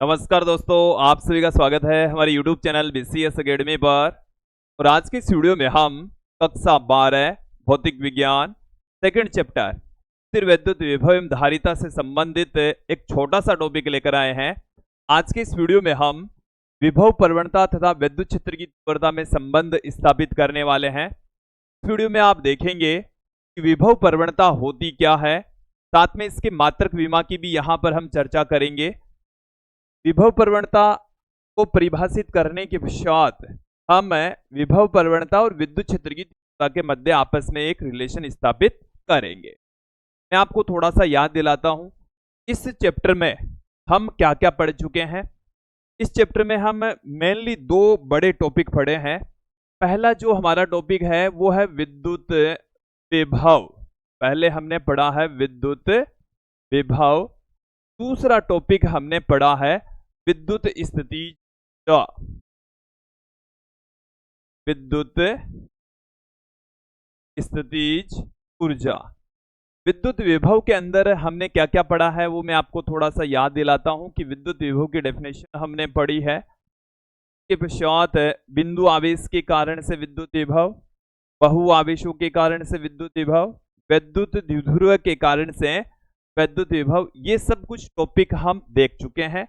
नमस्कार दोस्तों, आप सभी का स्वागत है हमारे YouTube चैनल BCS अकेडमी पर। और आज के इस वीडियो में हम कक्षा 12 भौतिक विज्ञान सेकंड चैप्टर स्थिर विद्युत विभव एवं धारिता से संबंधित एक छोटा सा टॉपिक लेकर आए हैं। आज के इस वीडियो में हम विभव प्रवणता तथा विद्युत क्षेत्र की तीव्रता में संबंध स्थापित करने वाले हैं। इस वीडियो में आप देखेंगे कि विभव प्रवणता होती क्या है, साथ में इसके मात्रक विमा की भी यहाँ पर हम चर्चा करेंगे। विभव प्रवणता को परिभाषित करने के पश्चात हम विभव प्रवणता और विद्युत क्षेत्र की तीव्रता के मध्य आपस में एक रिलेशन स्थापित करेंगे। मैं आपको थोड़ा सा याद दिलाता हूं, इस चैप्टर में हम क्या क्या पढ़ चुके हैं। इस चैप्टर में हम मेनली दो बड़े टॉपिक पढ़े हैं। पहला जो हमारा टॉपिक है वो है विद्युत विभव। पहले हमने पढ़ा है विद्युत विभव। दूसरा टॉपिक हमने पढ़ा है विद्युत स्थितिज विद्युत स्थितिज ऊर्जा। विद्युत विभव के अंदर हमने क्या क्या पढ़ा है वो मैं आपको थोड़ा सा याद दिलाता हूं कि विद्युत विभव की डेफिनेशन हमने पढ़ी है। के पश्चात बिंदु आवेश के कारण से विद्युत विभव, बहु आवेशों के कारण से विद्युत विभव, विद्युत द्विध्रुव के कारण से विद्युत विभव, ये सब कुछ टॉपिक हम देख चुके हैं।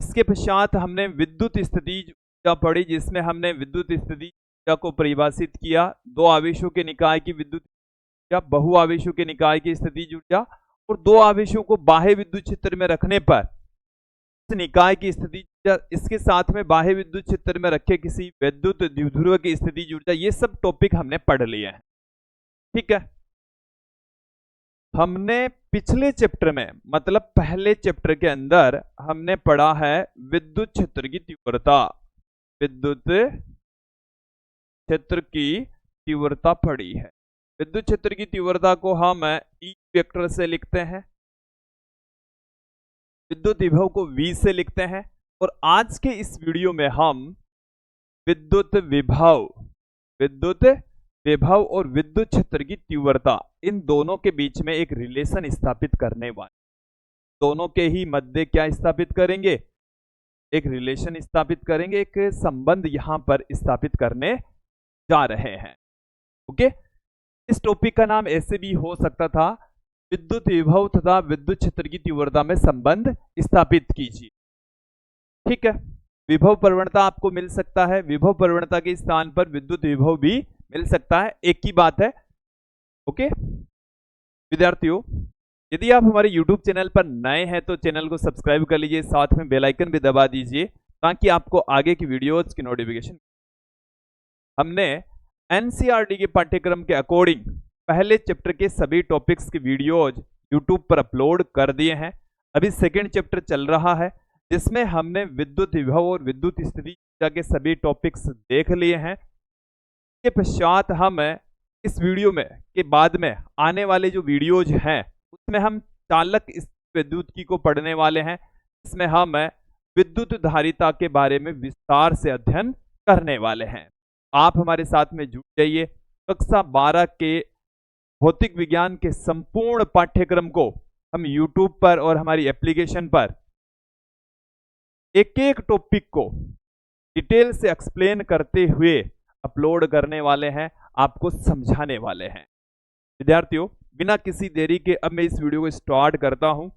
इसके पश्चात हमने विद्युत स्थितिज ऊर्जा पढ़ी, जिसमें हमने विद्युत स्थितिज ऊर्जा को परिभाषित किया। दो आवेशों के निकाय की विद्युत ऊर्जा, बहु आवेशों के निकाय की स्थितिज ऊर्जा और दो आवेशों को बाह्य विद्युत क्षेत्र में रखने पर इस निकाय की स्थितिज ऊर्जा, इसके साथ में बाह्य विद्युत क्षेत्र में रखे किसी विद्युत द्विध्रुव की स्थितिज ऊर्जा, ये सब टॉपिक हमने पढ़ लिए हैं। ठीक है, हमने पिछले चैप्टर में मतलब पहले चैप्टर के अंदर हमने पढ़ा है विद्युत क्षेत्र की तीव्रता। विद्युत क्षेत्र की तीव्रता पढ़ी है। विद्युत क्षेत्र की तीव्रता को हम E वेक्टर से लिखते हैं, विद्युत विभव को V से लिखते हैं। और आज के इस वीडियो में हम विद्युत विभव और विद्युत क्षेत्र की तीव्रता, इन दोनों के बीच में एक रिलेशन स्थापित करने वाले, दोनों के ही मध्य क्या स्थापित करेंगे, एक रिलेशन स्थापित करेंगे, एक संबंध यहां पर स्थापित करने जा रहे हैं। ओके, इस टॉपिक का नाम ऐसे भी हो सकता था, विद्युत विभव तथा विद्युत क्षेत्र की तीव्रता में संबंध स्थापित कीजिए। ठीक है, विभव प्रवणता आपको मिल सकता है, विभव प्रवणता के स्थान पर विद्युत विभव भी मिल सकता है, एक ही बात है। ओके विद्यार्थियों, यदि आप हमारे YouTube चैनल पर नए हैं तो चैनल को सब्सक्राइब कर लीजिए, साथ में बेल आइकन भी दबा दीजिए ताकि आपको आगे की वीडियोज की नोटिफिकेशन। हमने NCERT के पाठ्यक्रम के अकॉर्डिंग पहले चैप्टर के सभी टॉपिक्स की वीडियोज YouTube पर अपलोड कर दिए हैं। अभी सेकेंड चैप्टर चल रहा है, जिसमें हमने विद्युत विभव और विद्युत स्थिति के सभी टॉपिक्स देख लिए हैं। के पश्चात हम इस वीडियो में के बाद में आने वाले जो वीडियोज हैं उसमें हम चालक विद्युत को पढ़ने वाले हैं। इसमें हम विद्युत धारिता के बारे में विस्तार से अध्ययन करने वाले हैं। आप हमारे साथ में जुड़ जाइए। कक्षा 12 के भौतिक विज्ञान के संपूर्ण पाठ्यक्रम को हम YouTube पर और हमारी एप्लीकेशन पर एक एक टॉपिक को डिटेल से एक्सप्लेन करते हुए अपलोड करने वाले हैं, आपको समझाने वाले हैं। विद्यार्थियों, बिना किसी देरी के अब मैं इस वीडियो को स्टार्ट करता हूं।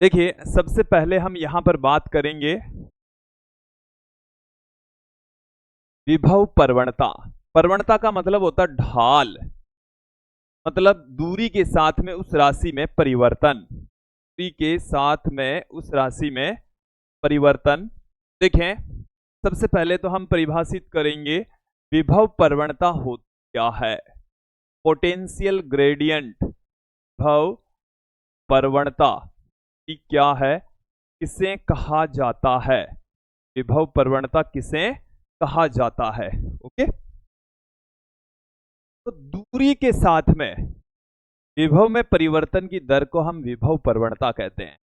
देखिए, सबसे पहले हम यहां पर बात करेंगे विभव प्रवणता। प्रवणता का मतलब होता है ढाल, मतलब दूरी के साथ में उस राशि में परिवर्तन, दूरी के साथ में उस राशि में परिवर्तन। देखें, सबसे पहले तो हम परिभाषित करेंगे विभव प्रवणता होती क्या है। पोटेंशियल ग्रेडियंट विभव प्रवणता क्या है, किसे कहा जाता है, विभव प्रवणता किसे कहा जाता है। ओके, तो दूरी के साथ में विभव में परिवर्तन की दर को हम विभव प्रवणता कहते हैं।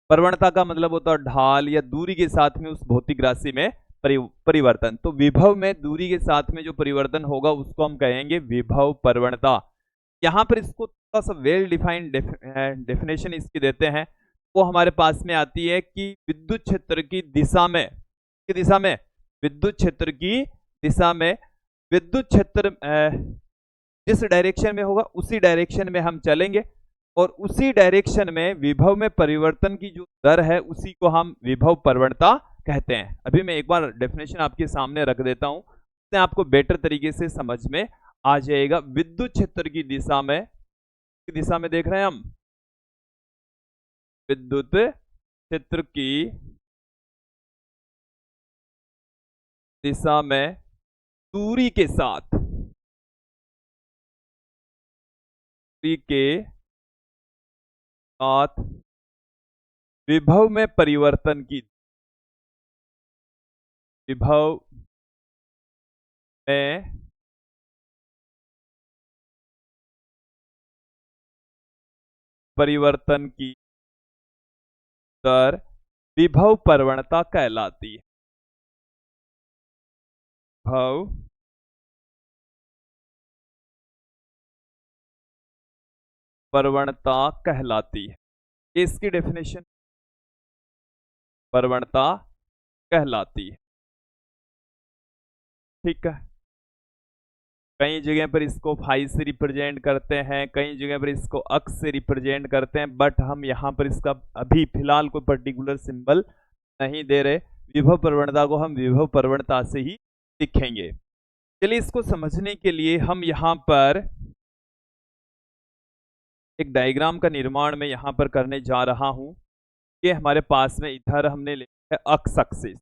प्रवणता का मतलब होता है ढाल या दूरी के साथ में उस भौतिक राशि में परिवर्तन। तो विभव में दूरी के साथ में जो परिवर्तन होगा उसको हम कहेंगे विभव प्रवणता। यहां पर इसको थोड़ा सा वेल डिफाइंड डेफिनेशन इसकी देते हैं। वो हमारे पास में आती है कि विद्युत क्षेत्र की दिशा में, विद्युत क्षेत्र की दिशा में, विद्युत क्षेत्र जिस डायरेक्शन में होगा उसी डायरेक्शन में हम चलेंगे, और उसी डायरेक्शन में विभव में परिवर्तन की जो दर है उसी को हम विभव प्रवणता कहते हैं। अभी मैं एक बार डेफिनेशन आपके सामने रख देता हूं, इससे आपको बेटर तरीके से समझ में आ जाएगा। विद्युत क्षेत्र की दिशा में देख रहे हैं हम, विद्युत क्षेत्र की दिशा में दूरी के साथ विभव में परिवर्तन की, विभव में परिवर्तन की दर विभव प्रवणता कहलाती है। विभव प्रवणता कहलाती है, इसकी डेफिनेशन प्रवणता कहलाती है। ठीक है, कई जगह पर इसको फाई से रिप्रेजेंट करते हैं, कई जगह पर इसको अक्स से रिप्रेजेंट करते हैं, बट हम यहाँ पर इसका अभी फिलहाल कोई पर्टिकुलर सिंबल नहीं दे रहे। विभव प्रवणता को हम विभव प्रवणता से ही लिखेंगे। चलिए, इसको समझने के लिए हम यहाँ पर एक डायग्राम का निर्माण मैं यहाँ पर करने जा रहा हूँ। ये हमारे पास में इधर हमने ले ली है अक्स एक्सिस,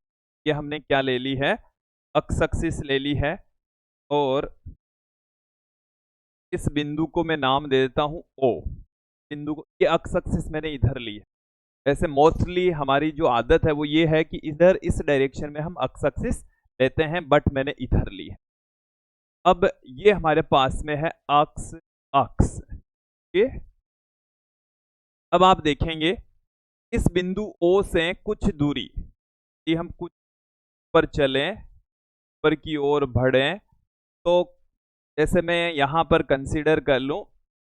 ये हमने क्या ले ली है, अक्स एक्सिस ले ली है, और इस बिंदु को मैं नाम दे देता हूं O बिंदु को। ये अक्स एक्सिस मैंने इधर ली है। वैसे मोस्टली हमारी जो आदत है वो ये है कि इधर इस डायरेक्शन में हम अक्स एक्सिस लेते हैं, बट मैंने इधर ली है। अब ये हमारे पास में है अक्स अक्स। अब आप देखेंगे इस बिंदु O से कुछ दूरी, कि हम कुछ पर चलें, ऊपर की ओर बढ़ें, तो जैसे मैं यहां पर कंसीडर कर लूं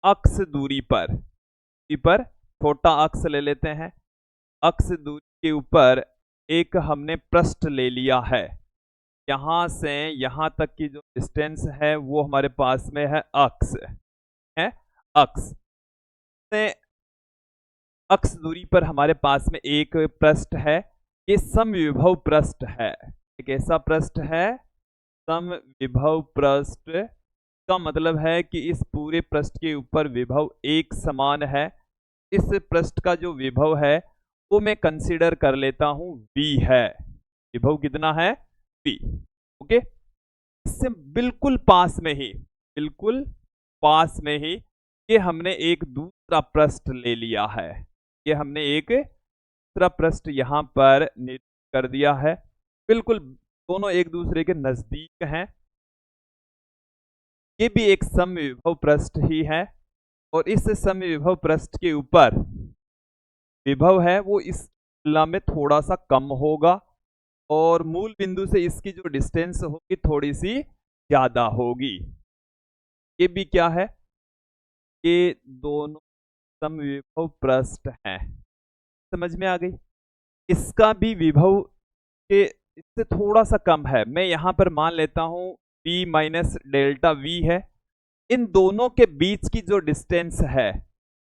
अक्स दूरी पर, छोटा अक्स ले लेते हैं। अक्स दूरी के ऊपर एक हमने पृष्ठ ले लिया है, यहां से यहां तक की जो डिस्टेंस है वो हमारे पास में है अक्स, अक्स से अक्स दूरी पर हमारे पास में एक पृष्ठ है, ये समविभव पृष्ठ है। एक ऐसा पृष्ठ है समविभव पृष्ठ, का मतलब है कि इस पूरे पृष्ठ के ऊपर विभव एक समान है। इस पृष्ठ का जो विभव है वो मैं कंसीडर कर लेता हूं V है। विभव कितना है, V। ओके, इससे बिल्कुल पास में ही ये हमने एक दूसरा पृष्ठ ले लिया है। ये हमने एक दूसरा पृष्ठ यहां पर निर्मित कर दिया है, बिल्कुल दोनों एक दूसरे के नजदीक हैं। ये भी एक समविभव पृष्ठ ही है, और इस समविभव पृष्ठ के ऊपर विभव है वो इस तुलना में थोड़ा सा कम होगा, और मूल बिंदु से इसकी जो डिस्टेंस होगी थोड़ी सी ज्यादा होगी। ये भी क्या है, ये दोनों समविभव पृष्ठ हैं। समझ में आ गई। इसका भी विभव के इससे थोड़ा सा कम है, मैं यहां पर मान लेता हूं V माइनस डेल्टा V है। इन दोनों के बीच की जो डिस्टेंस है,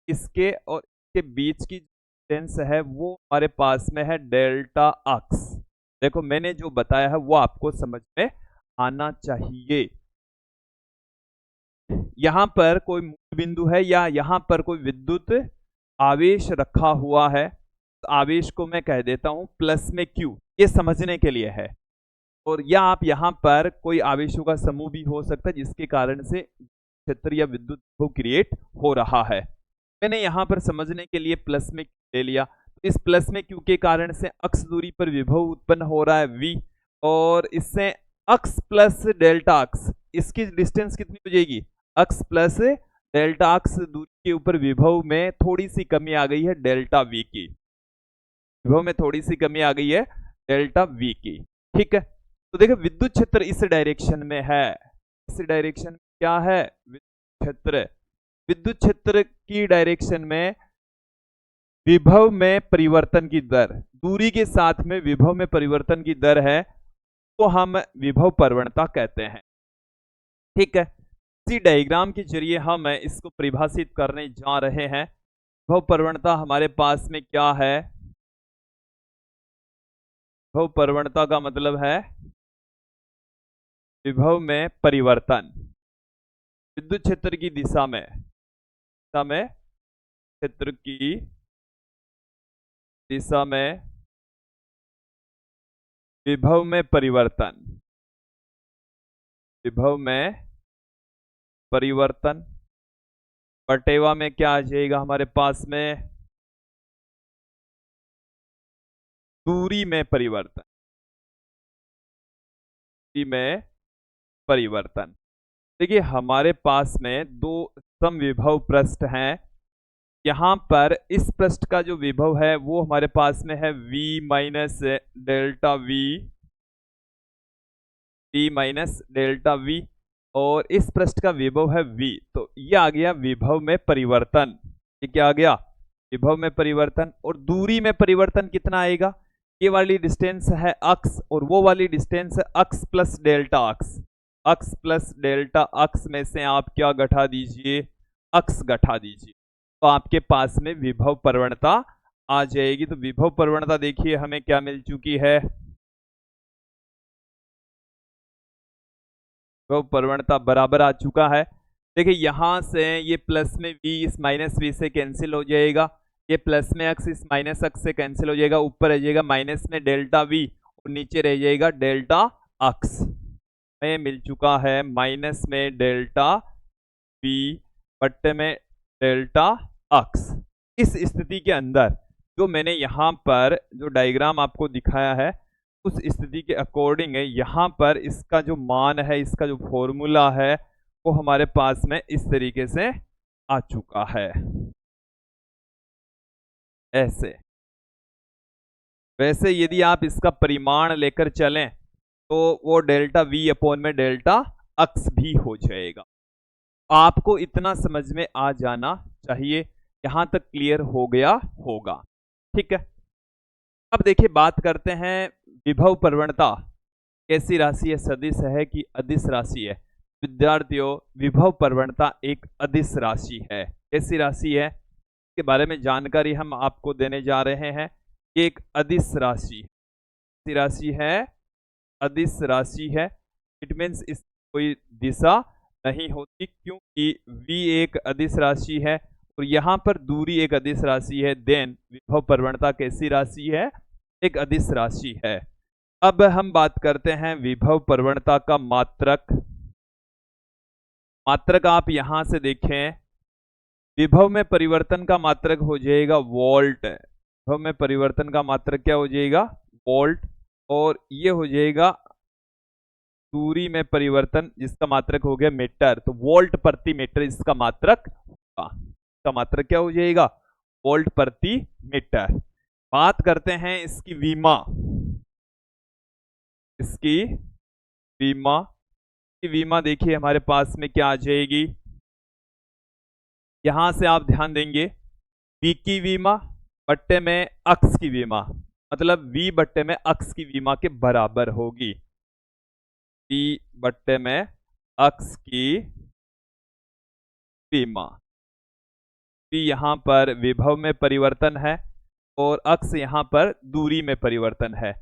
इसके और इसके बीच की डिस्टेंस है वो हमारे पास में है डेल्टा अक्स। देखो मैंने जो बताया है वो आपको समझ में आना चाहिए। यहां पर कोई मूल बिंदु है या यहां पर कोई विद्युत आवेश रखा हुआ है, तो आवेश को मैं कह देता हूं प्लस में Q, ये समझने के लिए है। और या आप यहाँ पर कोई आवेशों का समूह भी हो सकता है जिसके कारण से क्षेत्र या विद्युत विभव क्रिएट हो रहा है। मैंने यहाँ पर समझने के लिए प्लस में ले लिया, तो इस प्लस में क्यू के कारण से अक्स दूरी पर विभव उत्पन्न हो रहा है V, और इससे अक्स प्लस डेल्टा अक्स, इसकी डिस्टेंस कितनी हो जाएगी, अक्स प्लस डेल्टा अक्स दूरी के ऊपर विभव में थोड़ी सी कमी आ गई है डेल्टा V की, विभव में थोड़ी सी कमी आ गई है डेल्टा V की। ठीक है, तो देखो विद्युत क्षेत्र इस डायरेक्शन में है, इस डायरेक्शन में क्या है, विद्युत क्षेत्र की डायरेक्शन में विभव में परिवर्तन की दर, दूरी के साथ में विभव में परिवर्तन की दर है तो हम विभव प्रवणता कहते हैं। ठीक है, इसी डायग्राम के जरिए हम इसको परिभाषित करने जा रहे हैं। विभव प्रवणता हमारे पास में क्या है? विभव प्रवणता का मतलब है विभव में परिवर्तन विद्युत क्षेत्र की दिशा में क्षेत्र की दिशा में विभव में परिवर्तन बटेवा में क्या आ जाएगा हमारे पास में? दूरी में परिवर्तन। देखिए हमारे पास में दो समविभव पृष्ठ हैं। यहाँ पर इस पृष्ठ का जो विभव है वो हमारे पास में है v माइनस डेल्टा v, और इस पृष्ठ का विभव है v। तो ये आ गया विभव में परिवर्तन। ये क्या आ गया? विभव में परिवर्तन। और दूरी में परिवर्तन कितना आएगा? ये वाली डिस्टेंस है अक्स और वो वाली डिस्टेंस है अक्स प्लस डेल्टा अक्स में से आप क्या घटा दीजिए? अक्स घटा दीजिए, तो आपके पास में विभव प्रवणता आ जाएगी। तो विभव प्रवणता देखिए हमें क्या मिल चुकी है? विभव प्रवणता बराबर आ चुका है। देखिए यहां से ये प्लस में v इस माइनस v से कैंसिल हो जाएगा, ये प्लस में x इस माइनस x से कैंसिल हो जाएगा, ऊपर रह जाएगा माइनस में डेल्टा v और नीचे रह जाएगा डेल्टा x। में मिल चुका है माइनस में डेल्टा v बट्टे में डेल्टा x। इस स्थिति के अंदर जो मैंने यहाँ पर जो डायग्राम आपको दिखाया है उस स्थिति के अकॉर्डिंग यहाँ पर इसका जो मान है, इसका जो फॉर्मूला है वो हमारे पास में इस तरीके से आ चुका है, ऐसे। वैसे यदि आप इसका परिमाण लेकर चलें तो वो डेल्टा v अपॉन में डेल्टा x भी हो जाएगा। आपको इतना समझ में आ जाना चाहिए, यहां तक क्लियर हो गया होगा। ठीक है, अब देखिए बात करते हैं विभव प्रवणता कैसी राशि है, सदिश है कि अदिश राशि है? विद्यार्थियों, विभव प्रवणता एक अदिश राशि है। कैसी राशि है इसके बारे में जानकारी हम आपको देने जा रहे हैं। एक अदिश राशि है, अदिश राशि है। इट मीन्स इस कोई दिशा नहीं होती, क्योंकि v एक अदिश राशि है और यहाँ पर दूरी एक अदिश राशि है। देन विभव प्रवणता कैसी राशि है? एक अदिश राशि है। अब हम बात करते हैं विभव प्रवणता का मात्रक। मात्रक आप यहां से देखें, विभव में परिवर्तन का मात्रक हो जाएगा वोल्ट। विभव में परिवर्तन का मात्रक क्या हो जाएगा? वोल्ट। और ये हो जाएगा दूरी में परिवर्तन जिसका मात्रक हो गया मीटर, तो वोल्ट प्रति मीटर इसका मात्रक होगा। इसका मात्रक क्या हो जाएगा? वोल्ट प्रति मीटर। बात करते हैं इसकी वीमा। वीमा देखिए हमारे पास में क्या आ जाएगी? यहां से आप ध्यान देंगे v की वीमा बट्टे में x की वीमा, मतलब v बट्टे में x की वीमा के बराबर होगी। v बट्टे में x की वीमा। v यहां पर विभव में परिवर्तन है और x यहां पर दूरी में परिवर्तन है।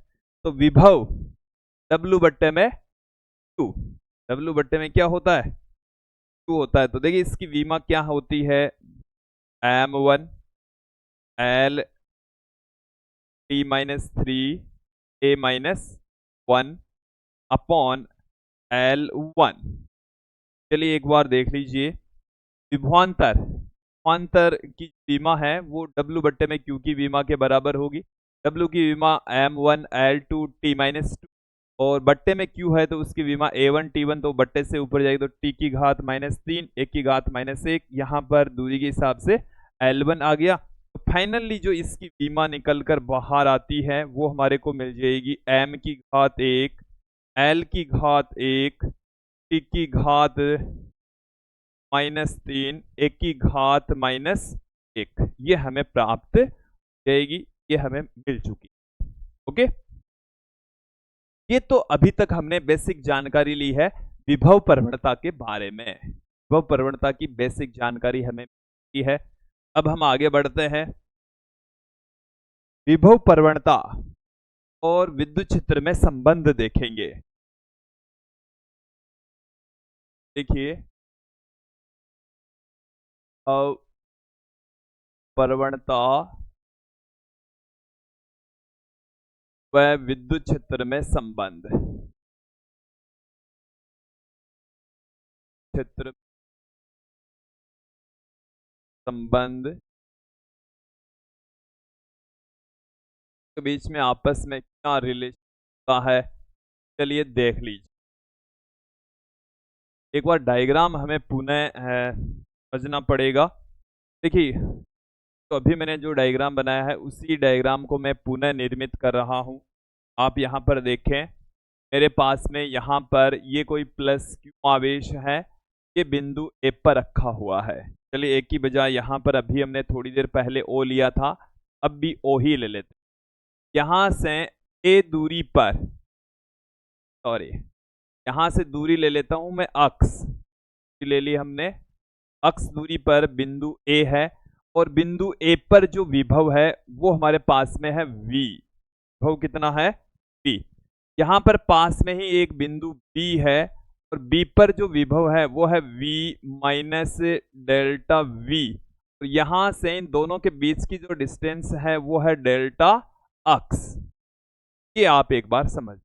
तो विभव w बट्टे में 2, w बट्टे में क्या होता है? 2 होता है। तो देखिए इसकी वीमा क्या होती है? m1 l t-3 a-1 upon l1। चलिए एक बार देख लीजिए, विभवांतर की वीमा है वो w बट्टे में q की वीमा के बराबर होगी। w की वीमा m1 l2 t-2 और बट्टे में q है तो उसकी विमा a1 t1, तो बट्टे से ऊपर जाएगी तो t की घात -3 1 की घात -1। यहाँ पर दूरी के हिसाब से l1 आ गया। तो फाइनली जो इसकी विमा निकल कर बाहर आती है वो हमारे को मिल जाएगी m की घात 1 l की घात 1 t की घात -3 1 की घात -1। ये हमें प्राप्त जाएगी, ये हमें मिल चुकी। ओके, ये तो अभी तक हमने बेसिक जानकारी ली है विभव प्रवणता के बारे में। विभव प्रवणता की बेसिक जानकारी हमें की है। अब हम आगे बढ़ते हैं। विभव प्रवणता और विद्युत क्षेत्र में संबंध देखेंगे। देखिए, प्रवणता व विद्युत क्षेत्र में संबंध। क्षेत्र संबंध के बीच में आपस में क्या रिलेशन है, चलिए देख लीजिए। एक बार डायग्राम हमें पुनः समझना पड़ेगा। देखिए, तो अभी मैंने जो डायग्राम बनाया है उसी डायग्राम को मैं पुनः निर्मित कर रहा हूं। आप यहां पर देखें, मेरे पास में यहां पर ये कोई प्लस क्यू आवेश है, ये बिंदु ए पर रखा हुआ है। चलिए, एक की बजाय यहां पर अभी हमने थोड़ी देर पहले ओ लिया था, अब भी ओ ही ले लेते। यहां से ए दूरी पर, सॉरी, यहां से दूरी ले लेता हूं मैं, अक्स ले ली हमने। अक्स दूरी पर बिंदु ए है और बिंदु ए पर जो विभव है वो हमारे पास में है v। विभव कितना है? v। यहां पर पास में ही एक बिंदु b है और b पर जो विभव है वो है v माइनस डेल्टा v। और यहां से इन दोनों के बीच की जो डिस्टेंस है वो है डेल्टा अक्स। ये आप एक बार समझ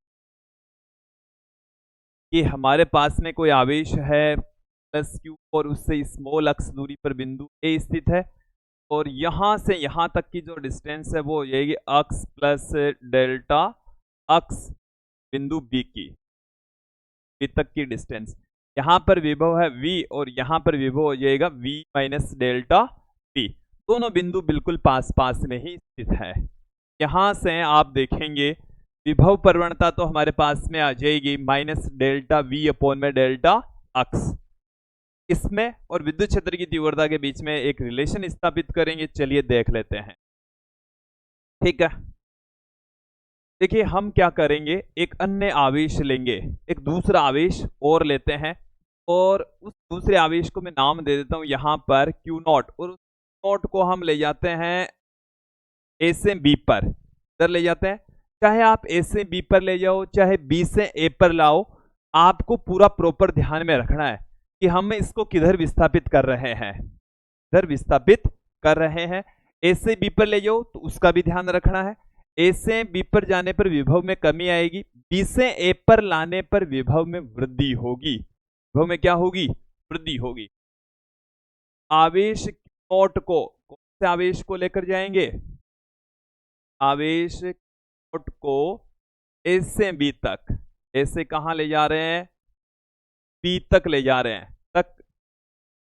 कि हमारे पास में कोई आवेश है प्लस क्यू और उससे स्मॉल अक्स दूरी पर बिंदु ए स्थित है और यहां से यहां तक की जो डिस्टेंस है वो हो जाएगी अक्स प्लस डेल्टा अक्स बिंदु बी की, बी तक की डिस्टेंस। यहां पर विभव है v और यहां पर विभव हो जाएगा v माइनस डेल्टा v। दोनों बिंदु बिल्कुल पास पास में ही स्थित है। यहां से आप देखेंगे विभव प्रवणता तो हमारे पास में आ जाएगी माइनस डेल्टा v अपॉन में डेल्टा अक्स। इसमें और विद्युत क्षेत्र की तीव्रता के बीच में एक रिलेशन स्थापित करेंगे। चलिए देख लेते हैं। ठीक है, देखिए हम क्या करेंगे, एक अन्य आवेश लेंगे, एक दूसरा आवेश और लेते हैं और उस दूसरे आवेश को मैं नाम दे देता हूं यहां पर Q नॉट, और उस नॉट को हम ले जाते हैं ए से बी पर। इधर ले जाते हैं, चाहे आप ए से बी पर ले जाओ चाहे बी से ए पर लाओ, आपको पूरा प्रॉपर ध्यान में रखना है कि हम इसको किधर विस्थापित कर रहे हैं। इधर विस्थापित कर रहे हैं। ए से बी पर ले जाओ तो उसका भी ध्यान रखना है। ए से बी पर जाने पर विभव में कमी आएगी, बी से ए पर लाने पर विभव में वृद्धि होगी। विभव में क्या होगी? वृद्धि होगी। आवेश नॉट को, कौन से आवेश को लेकर जाएंगे? आवेश नॉट को ए से बी तक, ए से कहां ले जा रहे हैं? बी तक ले जा रहे हैं। तक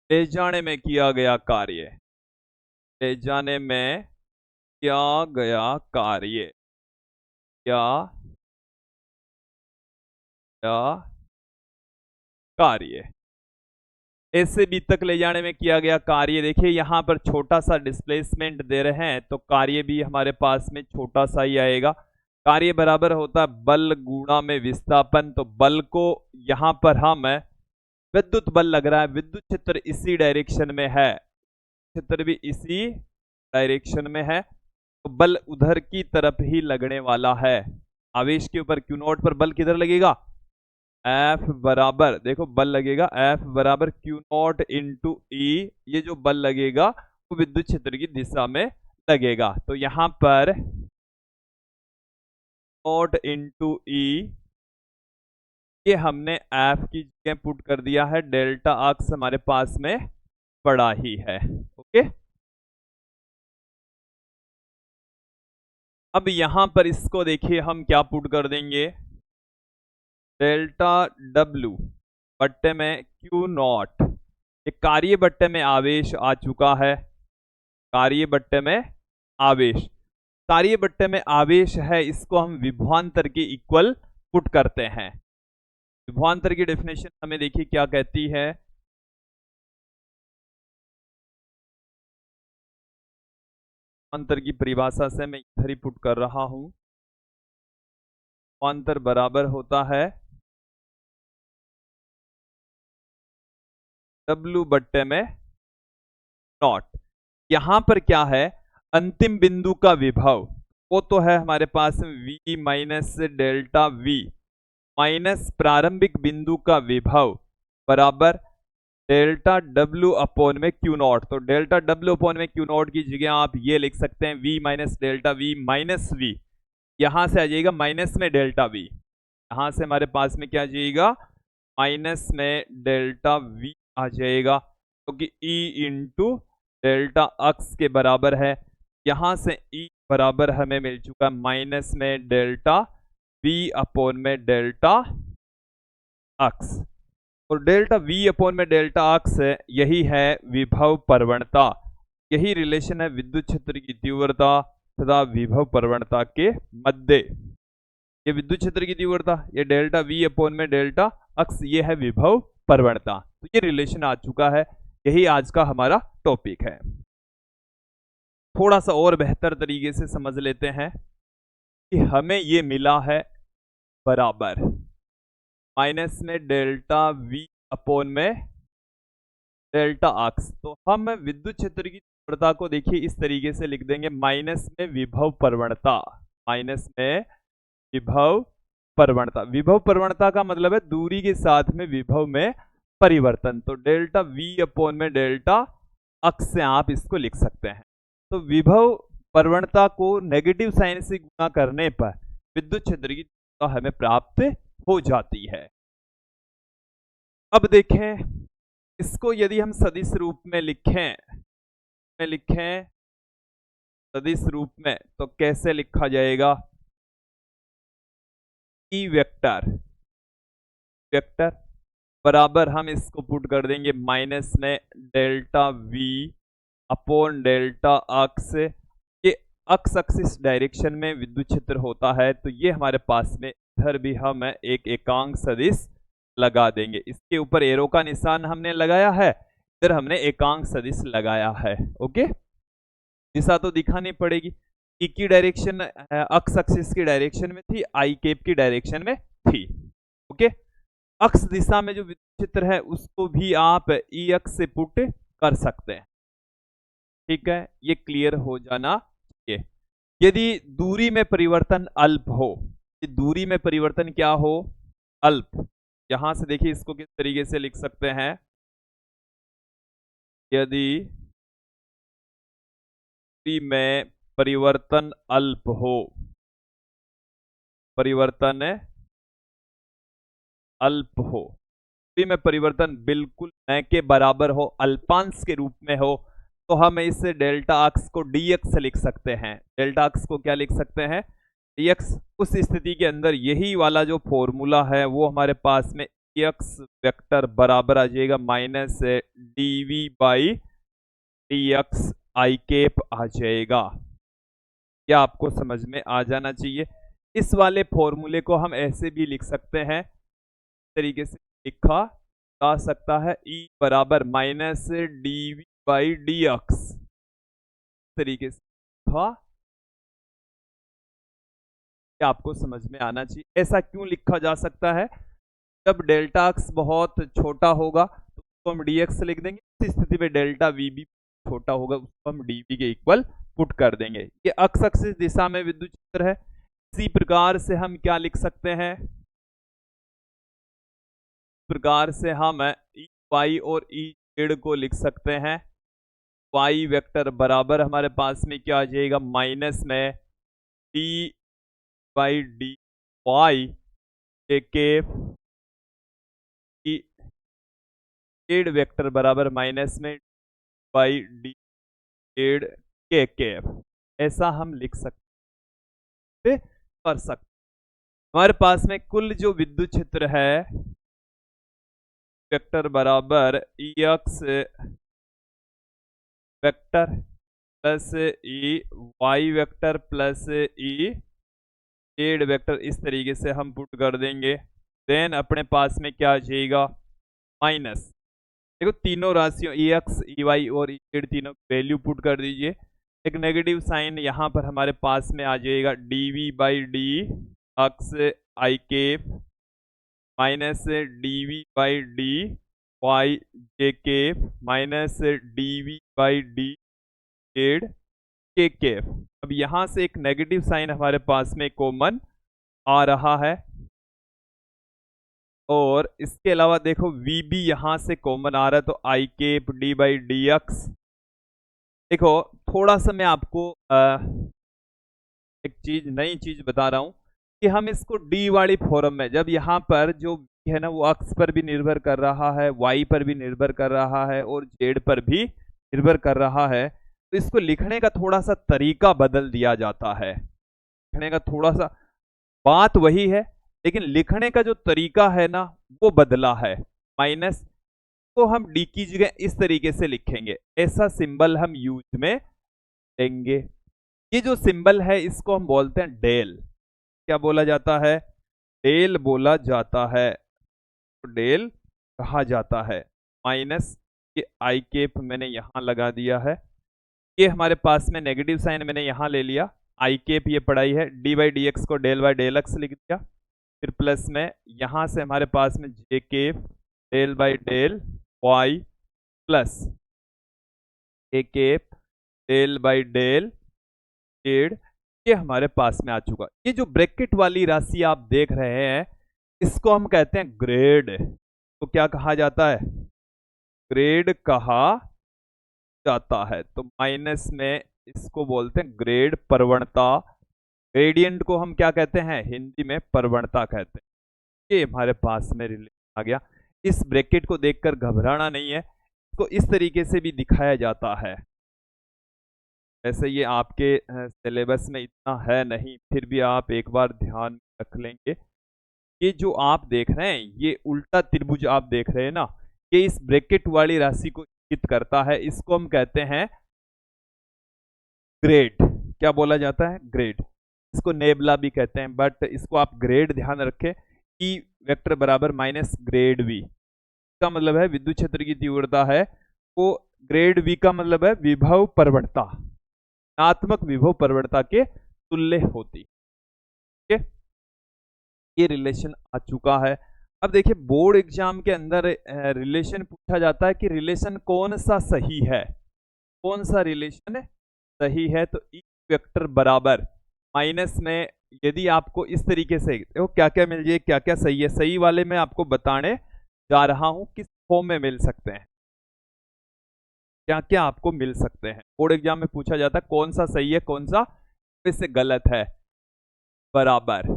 ले जाने में किया गया कार्य, ले जाने में किया गया कार्य, क्या कार्य, ए से बी तक ले जाने में किया गया कार्य। देखिए यहां पर छोटा सा डिस्प्लेसमेंट दे रहे हैं तो कार्य भी हमारे पास में छोटा सा ही आएगा। कार्य बराबर होता है बल गुणा में विस्थापन। तो बल को यहां पर हम विद्युत बल लग रहा है, विद्युत क्षेत्र इसी डायरेक्शन में है, क्षेत्र भी इसी डायरेक्शन में है, तो बल उधर की तरफ ही लगने वाला है। आवेश के ऊपर क्यू नॉट पर बल किधर लगेगा? F बराबर, देखो बल लगेगा F बराबर क्यू नॉट इंटू ई। ये जो बल लगेगा वो विद्युत क्षेत्र की दिशा में लगेगा। तो यहां पर नॉट इंटू ई, ये हमने F की जगह पुट कर दिया है, डेल्टा अक्स हमारे पास में पड़ा ही है। ओके, अब यहां पर इसको देखिए हम क्या पुट कर देंगे, डेल्टा डब्ल्यू बट्टे में क्यू नॉट। एक कार्य बट्टे में आवेश आ चुका है, कार्य बट्टे में आवेश, कार्य बट्टे में आवेश है, इसको हम विभवांतर के इक्वल पुट करते हैं। विभवांतर की डेफिनेशन हमें देखिए क्या कहती है, अंतर की परिभाषा से मैं इधर ही पुट कर रहा हूं। अंतर बराबर होता है W बट्टे में नॉट। यहां पर क्या है, अंतिम बिंदु का विभव वो तो है हमारे पास v minus delta v minus प्रारंभिक बिंदु का विभव बराबर डेल्टा W अपॉन में क्यू नॉट। तो डेल्टा W अपॉन में क्यू नॉट की जगह आप ये लिख सकते हैं v minus delta v minus v, यहां से आ जाएगा माइनस में डेल्टा v, यहां से हमारे पास में क्या आ जाएगा माइनस में डेल्टा v आ जाएगा, क्योंकि तो e इंटू डेल्टा अक्स के बराबर है। यहां से e बराबर हमें मिल चुका माइनस में डेल्टा v अपॉन में डेल्टा अक्स, और डेल्टा v अपॉन में डेल्टा अक्स यही है विभव प्रवणता। यही रिलेशन है विद्युत क्षेत्र की तीव्रता तथा विभव प्रवणता के मध्य। ये विद्युत क्षेत्र की तीव्रता, ये डेल्टा v अपॉन में डेल्टा अक्स, ये है विभव प्रवणता। तो ये रिलेशन आ चुका है, यही आज का हमारा टॉपिक है। थोड़ा सा और बेहतर तरीके से समझ लेते हैं कि हमें ये मिला है बराबर माइनस में डेल्टा v अपॉन में डेल्टा अक्स। तो हम विद्युत क्षेत्र की तीव्रता को देखिए इस तरीके से लिख देंगे माइनस में विभव प्रवणता, माइनस में विभव प्रवणता। विभव प्रवणता का मतलब है दूरी के साथ में विभव में परिवर्तन। तो डेल्टा v अपॉन में डेल्टा अक्स से आप इसको लिख सकते हैं। तो विभव प्रवणता को नेगेटिव साइन से गुणा करने पर विद्युत क्षेत्र की तीव्रता हमें प्राप्त हो जाती है। अब देखें इसको यदि हम सदिश रूप में लिखें सदिश रूप में तो कैसे लिखा जाएगा, ई वेक्टर बराबर हम इसको पुट कर देंगे माइनस में डेल्टा v अपॉन डेल्टा अक्स। ये अक्स एक्सिस डायरेक्शन में विद्युत क्षेत्र होता है, तो ये हमारे पास में इधर भी हम एक एकांक सदिश लगा देंगे। इसके ऊपर एरो का निशान हमने लगाया है, इधर हमने एकांक सदिश लगाया है। ओके, दिशा तो दिखानी पड़ेगी, ई की डायरेक्शन अक्स एक्सिस की डायरेक्शन में थी, आई कैप की डायरेक्शन में थी। ओके, अक्स दिशा में जो विद्युत क्षेत्र है उसको भी आप ई अक्स से पुट कर सकते हैं। ठीक है, ये क्लियर हो जाना चाहिए। यदि दूरी में परिवर्तन अल्प हो, दूरी में परिवर्तन क्या हो, अल्प, यहां से देखिए इसको किस तरीके से लिख सकते हैं, यदि दूरी में परिवर्तन अल्प हो, परिवर्तन अल्प हो, दूरी में परिवर्तन बिल्कुल न के बराबर हो, अल्पांश के रूप में हो, तो हम इस डेल्टा अक्स को dx लिख सकते हैं। डेल्टा अक्स को क्या लिख सकते हैं, dx। उस स्थिति के अंदर यही वाला जो फॉर्मूला है वो हमारे पास में एक्स वेक्टर बराबर आ जाएगा minus dv by dx i cap आ जाएगा। क्या आपको समझ में आ जाना चाहिए। इस वाले फॉर्मूले को हम ऐसे भी लिख सकते हैं, इस तरीके से लिखा जा सकता है, E बराबर माइनस dv बाई dx, तरीके से लिखा। क्या आपको समझ में आना चाहिए। ऐसा क्यों लिखा जा सकता है, जब डेल्टा अक्स बहुत छोटा होगा तो उसको हम dx लिख देंगे, इस स्थिति में डेल्टा v भी छोटा होगा उसको हम dv के इक्वल पुट कर देंगे। ये अक्स एक्सिस दिशा में विद्युत क्षेत्र है। इसी प्रकार से हम क्या लिख सकते हैं, प्रकार से हम y और z को लिख सकते हैं। y वेक्टर बराबर हमारे पास में क्या आ जाएगा, माइनस में d by d y cap, z vector बराबर माइनस में बाई डी जेड के कैप। ऐसा हम लिख सकते कर सकते। हमारे पास में कुल जो विद्युत क्षेत्र है वेक्टर बराबर E x vector plus E y vector plus E z vector, इस तरीके से हम पुट कर देंगे। देन अपने पास में क्या आ जाएगा, माइनस, देखो तीनों राशियों ई एक्स ई वाई और ई जेड तीनों वैल्यू पुट कर दीजिए। एक नेगेटिव साइन यहाँ पर हमारे पास में आ जाएगा dv/d x i cap minus dv/d y j cap minus dv/d z k cap. अब यहाँ से एक नेगेटिव साइन हमारे पास में कॉमन आ रहा है और इसके अलावा देखो वी भी यहाँ से कॉमन आ रहा है तो आई केप d/d एक्स। देखो थोड़ा सा मैं आपको एक नई चीज बता रहा हूं कि हम इसको डी वाली फॉर्म में, जब यहाँ पर जो है ना वो अक्स पर भी निर्भर कर रहा है, वाई पर भी निर्भर कर रहा है और जेड पर भी निर्भर कर रहा है, तो इसको लिखने का थोड़ा सा तरीका बदल दिया जाता है। लिखने का थोड़ा सा, बात वही है लेकिन लिखने का जो तरीका है ना वो बदला है। माइनस को हम डी की जगह इस तरीके से लिखेंगे, ऐसा सिंबल हम यूज में लेंगे। ये जो सिंबल है इसको हम बोलते हैं डेल। क्या बोला जाता है? डेल बोला जाता है, तो डेल कहा जाता है। माइनस ये आई केप मैंने यहां लगा दिया है, ये हमारे पास में नेगेटिव साइन मैंने यहां ले लिया, आई केप ये पढ़ाई है, dy dx को डेल बाय डेल एक्स लिख दिया, फिर प्लस में यहां से हमारे पास में j cap del by del y plus a cap del by del z, ये हमारे पास में आ चुका। ये जो ब्रैकेट वाली राशि आप देख रहे हैं इसको हम कहते हैं ग्रेड। तो क्या कहा जाता है? ग्रेड कहा जाता है। तो माइनस में इसको बोलते हैं ग्रेड प्रवणता। ग्रेडियंट को हम क्या कहते हैं? हिंदी में प्रवणता कहते हैं। ये हमारे पास में रिलेशन आ गया। इस ब्रैकेट को देखकर घबराना नहीं है, इसको इस तरीके से भी दिखाया जाता है। ऐसे ये आपके सिलेबस में इतना है नहीं, फिर भी आप एक बार ध्यान में रख लेंगे। ये जो आप देख रहे हैं ये उल्टा त्रिभुज आप देख रहे हैं ना, ये इस ब्रैकेट वाली राशि को इंगित करता है। इसको हम कहते हैं ग्रेड। क्या बोला जाता है? ग्रेड। इसको नेबला भी कहते हैं, बट इसको आप ग्रेड ध्यान रखें। ई वेक्टर बराबर माइनस ग्रेड वी का मतलब है विद्युत क्षेत्र की तीव्रता है वो ग्रेड वी का मतलब है विभव प्रवणता, ऋणात्मक विभव प्रवणता के तुल्य होती। ठीक है, ये रिलेशन आ चुका है। अब देखिए बोर्ड एग्जाम के अंदर रिलेशन पूछा जाता है कि रिलेशन कौन सा सही है, कौन सा रिलेशन सही है। तो ई वेक्टर बराबर माइनस में यदि आपको इस तरीके से देखो क्या क्या मिल जाए, क्या क्या सही है, सही वाले में आपको बताने जा रहा हूं किस फॉर्म में मिल सकते हैं, क्या क्या आपको मिल सकते हैं। बोर्ड एग्जाम में पूछा जाता है कौन सा सही है कौन सा इससे गलत है। बराबर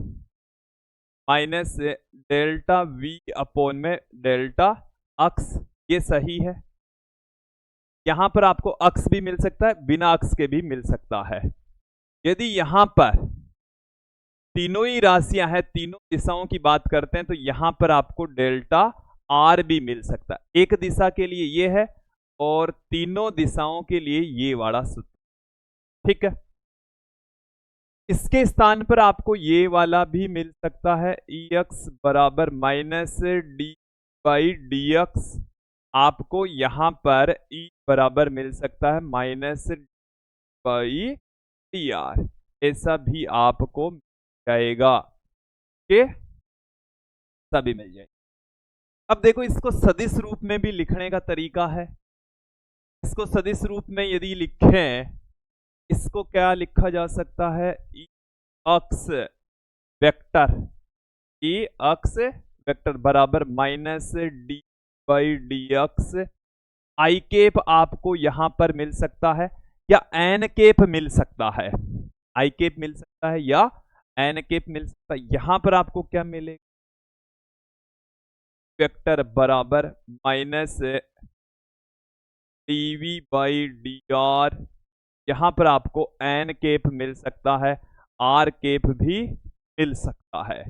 माइनस डेल्टा वी अपॉन में डेल्टा अक्स, ये सही है। यहां पर आपको अक्स भी मिल सकता है, बिना अक्स के भी मिल सकता है। यदि यहां पर तीनों ही राशियां हैं, तीनों दिशाओं की बात करते हैं, तो यहां पर आपको डेल्टा आर भी मिल सकता है। एक दिशा के लिए ये है और तीनों दिशाओं के लिए ये वाला सूत्र। ठीक है, इसके स्थान पर आपको ये वाला भी मिल सकता है, ई एक्स बराबर minus d by d x. आपको यहां पर ई बराबर मिल सकता है माइनस बाई डी आर, ऐसा भी आपको मिल जाएगा। के सभी मिल जाएगा। अब देखो इसको सदिश रूप में भी लिखने का तरीका है। इसको सदिश रूप में यदि लिखें, इसको क्या लिखा जा सकता है? E x vector, E x vector बराबर minus d by d x. I cap आपको यहां पर मिल सकता है या एन केप मिल सकता है, आई केप मिल सकता है या एन केप मिल सकता है। यहां पर आपको क्या मिलेगा? वेक्टर बराबर minus d v by d r. यहां पर आपको एन केप मिल सकता है, आर केप भी मिल सकता है।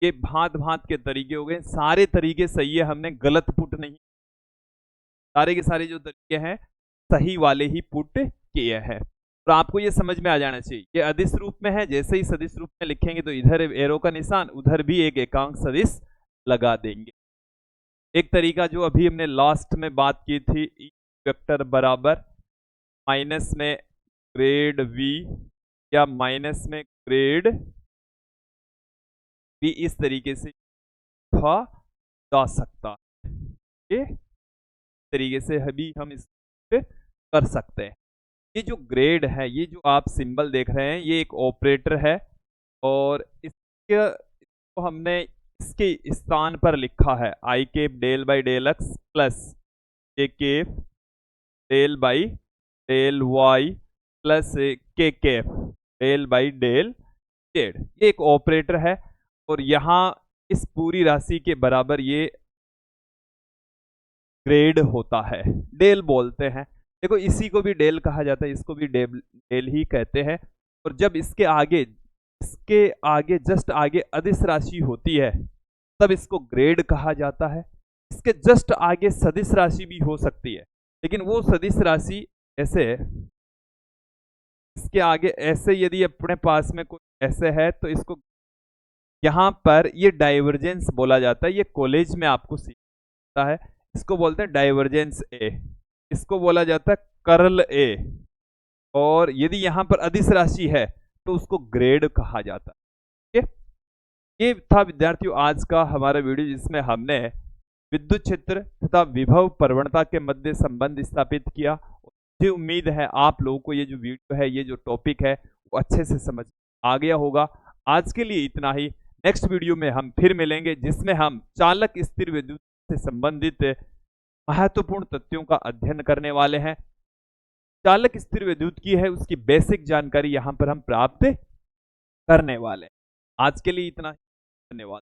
ये भांत भांत के तरीके हो गए, सारे तरीके सही है, हमने गलत पुट नहीं, सारे के सारे जो तरीके हैं सही वाले ही पुट किए हैं। तो आपको ये समझ में आ जाना चाहिए ये अदिश रूप में है, जैसे ही सदिश रूप में लिखेंगे तो इधर एरो का निशान, उधर भी एक एकांक सदिश लगा देंगे। एक तरीका जो अभी हमने लास्ट में बात की थी, ई वेक्टर बराबर माइनस में ग्रेड वी या माइनस में ग्रेड वी, इस तरीके से लिखा जा सकता है। इस तरीके से अभी हम इस कर सकते हैं। ये जो ग्रेड है, ये जो आप सिंबल देख रहे हैं, ये एक ऑपरेटर है और इसको हमने इसके स्थान पर लिखा है i cap del by del x plus k cap del by del y plus k cap del by del z. ये एक ऑपरेटर है और यहाँ इस पूरी राशि के बराबर ये ग्रेड होता है, डेल बोलते हैं। देखो इसी को भी डेल कहा जाता है, इसको भी डेल ही कहते हैं। और जब इसके आगे जस्ट आगे अदिश राशि होती है तब इसको ग्रेड कहा जाता है। इसके जस्ट आगे सदिश राशि भी हो सकती है, लेकिन वो सदिश राशि ऐसे, इसके आगे ऐसे यदि अपने पास में कोई ऐसे है तो इसको यहाँ पर ये डाइवर्जेंस बोला जाता है। ये कॉलेज में आपको सीखता है, इसको बोलते हैं डाइवर्जेंस ए, इसको बोला जाता है कर्ल ए। और यदि यहाँ पर अदिश राशि है तो उसको ग्रेड कहा जाता है। ये था विद्यार्थियों आज का हमारा वीडियो, जिसमें हमने विद्युत क्षेत्र तथा विभव प्रवणता के मध्य संबंध स्थापित किया। मुझे उम्मीद है आप लोगों को ये जो वीडियो है, ये जो टॉपिक है, वो अच्छे से समझ आ गया होगा। आज के लिए इतना ही। नेक्स्ट वीडियो में हम फिर मिलेंगे, जिसमें हम चालक स्थिर विद्युत से संबंधित महत्वपूर्ण तथ्यों का अध्ययन करने वाले हैं। चालक स्थिर विद्युत की है उसकी बेसिक जानकारी यहाँ पर हम प्राप्त करने वाले हैं। आज के लिए इतना ही, धन्यवाद।